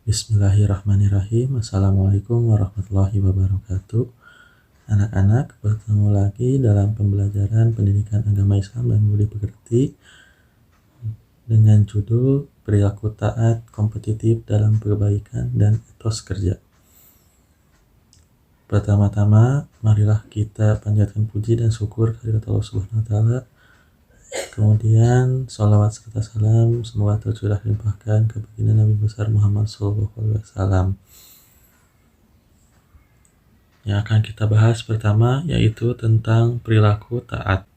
Bismillahirrahmanirrahim. Assalamualaikum warahmatullahi wabarakatuh. Anak-anak, bertemu lagi dalam pembelajaran pendidikan agama Islam dan budi pekerti dengan judul Perilaku Taat Kompetitif dalam Perbaikan dan Etos Kerja. Pertama-tama, marilah kita panjatkan puji dan syukur kehadirat Allah Subhanahu wa Ta'ala. Kemudian salawat serta salam semoga tercurah limpahkan ke baginda Nabi besar Muhammad SAW. Yang akan kita bahas pertama yaitu tentang perilaku taat.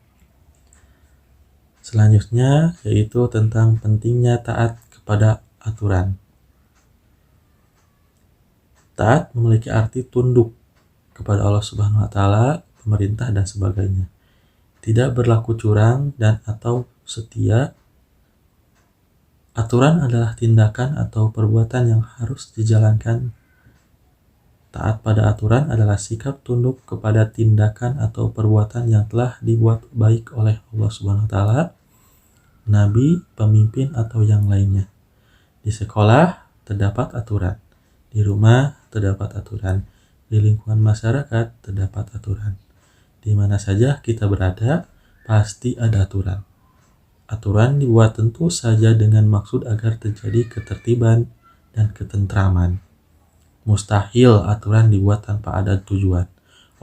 Selanjutnya yaitu tentang pentingnya taat kepada aturan. Taat memiliki arti tunduk kepada Allah Subhanahu wa Ta'ala, pemerintah dan sebagainya. Tidak berlaku curang dan atau setia. Aturan adalah tindakan atau perbuatan yang harus dijalankan. Taat pada aturan adalah sikap tunduk kepada tindakan atau perbuatan yang telah dibuat baik oleh Allah Subhanahu wa Ta'ala, Nabi, pemimpin atau yang lainnya. Di sekolah terdapat aturan, di rumah terdapat aturan, di lingkungan masyarakat terdapat aturan. Di mana saja kita berada, pasti ada aturan. Aturan dibuat tentu saja dengan maksud agar terjadi ketertiban dan ketentraman. Mustahil aturan dibuat tanpa ada tujuan.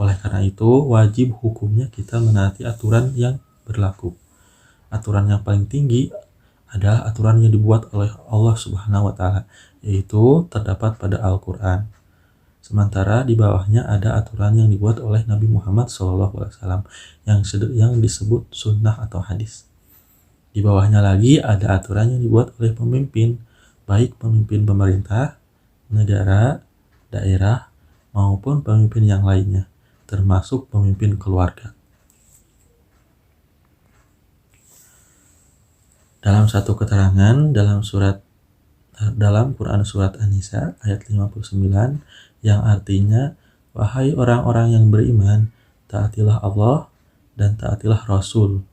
Oleh karena itu, wajib hukumnya kita menaati aturan yang berlaku. Aturan yang paling tinggi adalah aturan yang dibuat oleh Allah Subhanahu wa Ta'ala, yaitu terdapat pada Al-Quran. Sementara di bawahnya ada aturan yang dibuat oleh Nabi Muhammad SAW yang disebut sunnah atau hadis. Di bawahnya lagi ada aturan yang dibuat oleh pemimpin, baik pemimpin pemerintah, negara, daerah, maupun pemimpin yang lainnya, termasuk pemimpin keluarga. Dalam satu keterangan dalam Quran Surat An-Nisa ayat 59 yang artinya, wahai orang-orang yang beriman, taatilah Allah dan taatilah Rasul,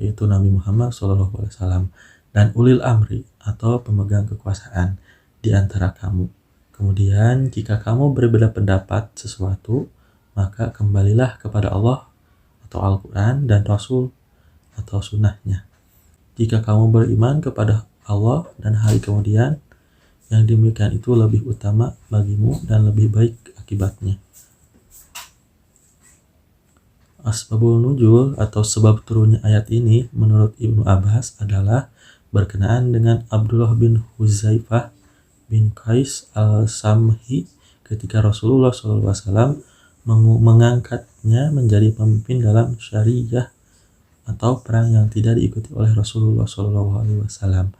yaitu Nabi Muhammad SAW, dan ulil amri atau pemegang kekuasaan di antara kamu. Kemudian jika kamu berbeda pendapat sesuatu, maka kembalilah kepada Allah atau Al-Quran dan Rasul atau sunnahnya. Jika kamu beriman kepada Allah dan hari kemudian, yang demikian itu lebih utama bagimu dan lebih baik akibatnya. Asbabul nuzul atau sebab turunnya ayat ini menurut Ibnu Abbas adalah berkenaan dengan Abdullah bin Huzaifah bin Qais al-Samhi ketika Rasulullah SAW mengangkatnya menjadi pemimpin dalam syariah atau perang yang tidak diikuti oleh Rasulullah SAW.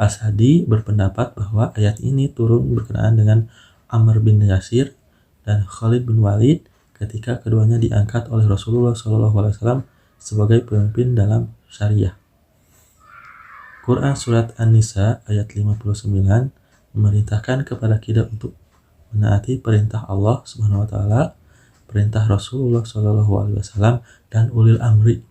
As-Sadi berpendapat bahwa ayat ini turun berkenaan dengan Amr bin Yasir dan Khalid bin Walid ketika keduanya diangkat oleh Rasulullah SAW sebagai pemimpin dalam syariah. Quran Surat An-Nisa ayat 59 memerintahkan kepada kita untuk menaati perintah Allah Subhanahu wa Ta'ala, perintah Rasulullah SAW, dan ulil amri.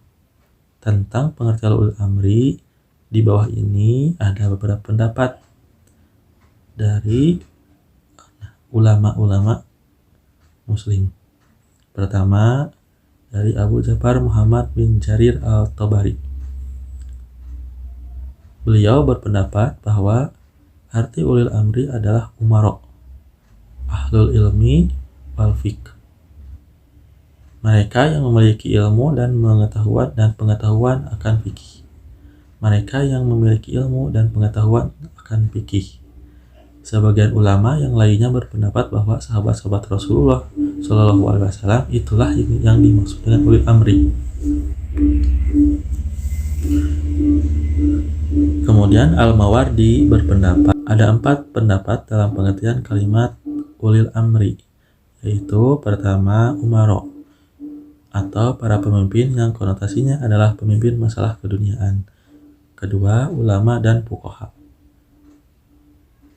Tentang pengertian ulil amri, di bawah ini ada beberapa pendapat dari ulama-ulama muslim. Pertama, dari Abu Ja'far Muhammad bin Jarir al-Tabari. Beliau berpendapat bahwa arti ulil amri adalah umara, ahlul ilmi wal fiqh. Mereka yang memiliki ilmu dan pengetahuan akan fikih. Mereka yang memiliki ilmu dan pengetahuan akan fikih. Sebagian ulama yang lainnya berpendapat bahwa sahabat-sahabat Rasulullah SAW itulah yang dimaksud dengan ulil amri. Kemudian Al-Mawardi berpendapat ada 4 pendapat dalam pengertian kalimat ulil amri, yaitu pertama umara atau para pemimpin yang konotasinya adalah pemimpin masalah keduniaan. Kedua, ulama dan fuqaha.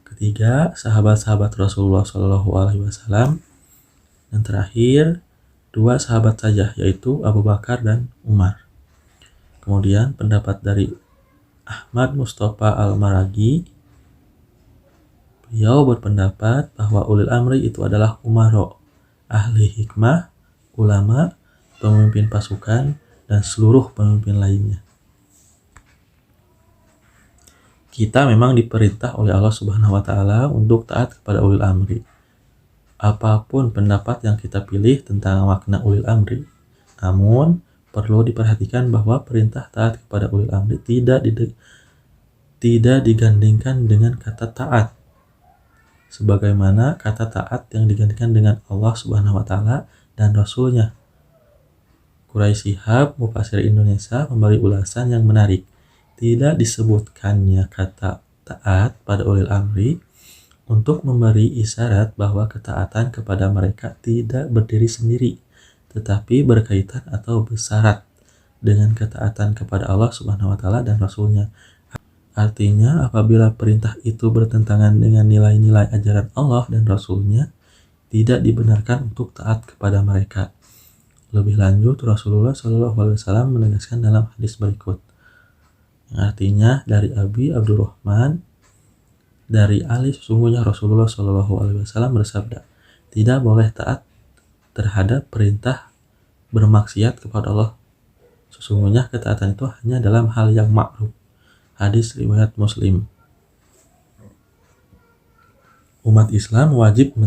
Ketiga, sahabat-sahabat Rasulullah SAW. Dan terakhir, 2 sahabat saja, yaitu Abu Bakar dan Umar. Kemudian pendapat dari Ahmad Mustafa Al-Maragi, Beliau berpendapat bahwa ulil amri itu adalah umaro, ahli hikmah, ulama, pemimpin pasukan, dan seluruh pemimpin lainnya. Kita memang diperintah oleh Allah Subhanahu wa taala untuk taat kepada ulil amri. Apapun pendapat yang kita pilih tentang makna ulil amri, namun perlu diperhatikan bahwa perintah taat kepada ulil amri tidak digandingkan dengan kata taat. Sebagaimana kata taat yang digandingkan dengan Allah Subhanahu wa taala dan Rasul-Nya. Quraisy Shihab, Mufasir Indonesia, memberi ulasan yang menarik. Tidak disebutkannya kata taat pada ulil amri untuk memberi isyarat bahwa ketaatan kepada mereka tidak berdiri sendiri, tetapi berkaitan atau bersyarat dengan ketaatan kepada Allah Subhanahu wa taala dan Rasul-Nya. Artinya, apabila perintah itu bertentangan dengan nilai-nilai ajaran Allah dan Rasul-Nya, tidak dibenarkan untuk taat kepada mereka. Lebih lanjut, Rasulullah SAW menegaskan dalam hadis berikut, yang artinya dari Abi Abdurrahman dari Ali, sesungguhnya Rasulullah SAW bersabda, tidak boleh taat terhadap perintah bermaksiat kepada Allah. Sesungguhnya ketaatan itu hanya dalam hal yang ma'ruf. Hadis riwayat Muslim. Umat Islam wajib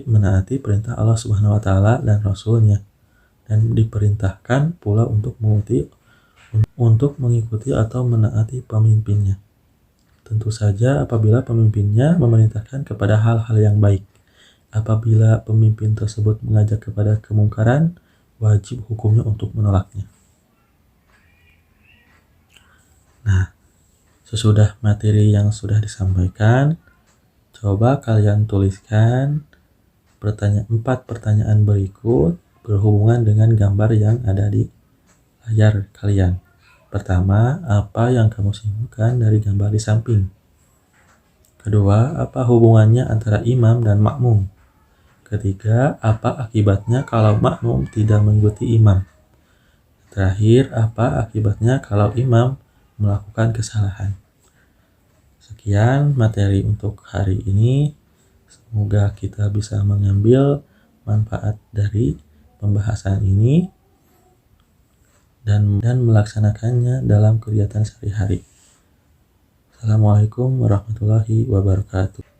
menaati perintah Allah Subhanahu wa taala dan Rasul-Nya, dan diperintahkan pula untuk mengikuti atau menaati pemimpinnya. Tentu saja apabila pemimpinnya memerintahkan kepada hal-hal yang baik. Apabila pemimpin tersebut mengajak kepada kemungkaran, wajib hukumnya untuk menolaknya. Nah, sesudah materi yang sudah disampaikan, coba kalian tuliskan 4 pertanyaan berikut berhubungan dengan gambar yang ada di layar kalian. Pertama, apa yang kamu simpulkan dari gambar di samping? Kedua, apa hubungannya antara imam dan makmum? Ketiga, apa akibatnya kalau makmum tidak mengikuti imam? Terakhir, apa akibatnya kalau imam melakukan kesalahan? Sekian materi untuk hari ini. Semoga kita bisa mengambil manfaat dari pembahasan ini dan melaksanakannya dalam kegiatan sehari-hari. Assalamualaikum warahmatullahi wabarakatuh.